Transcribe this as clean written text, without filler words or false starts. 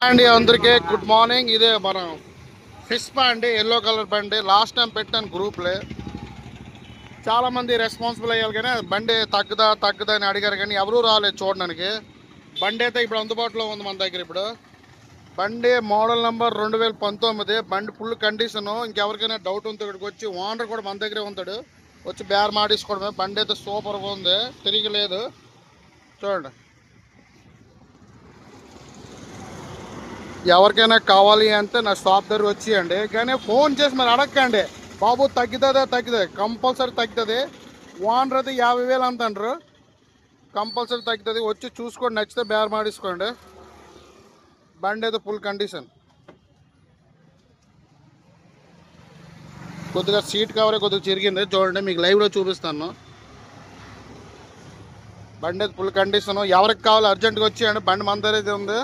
అండి అందరికీ good morning. ఇదే మనం ఫిస్పా అండి, ఎల్లో కలర్ బండి. లాస్ట్ టైం పెట్టాను గ్రూప్లో, చాలామంది రెస్పాన్సిబుల్ అయ్యారు కానీ బండి తగ్గదా అని అడిగారు కానీ ఎవరూ రాలేదు చూడడానికి. బండి అయితే ఇప్పుడు అందుబాటులో ఉంది మన దగ్గర. ఇప్పుడు బండి మోడల్ నెంబర్ 2019. బండి ఫుల్ కండిషను. ఇంకెవరికైనా డౌట్ ఉంది ఇక్కడికి వచ్చి, ఓనర్ కూడా మన దగ్గరే ఉంటాడు, వచ్చి బేర్ మాడేసుకోవడమే. బండి అయితే సూపర్గా ఉంది, తిరిగిలేదు. చూడండి, ఎవరికైనా కావాలి అంటే నా షాప్ దగ్గర వచ్చేయండి. కానీ ఫోన్ చేసి మరి అడగండి, బాబు తగ్గుతుంది కంపల్సరీ తగ్గుతుంది. ఓనర్ అయితే 50,000 అంటారు, కంపల్సరీ తగ్గుతుంది. వచ్చి చూసుకోండి, నచ్చితే బేర్ మాడేసుకోండి. బండి అయితే ఫుల్ కండిషన్. కొద్దిగా సీట్ కవరే కొద్దిగా చిరిగింది, చూడండి మీకు లైవ్లో చూపిస్తాను. బండి అయితే ఫుల్ కండిషన్. ఎవరికి కావాలి అర్జెంట్గా వచ్చేయండి, బండి మన దగ్గర అయితే ఉంది.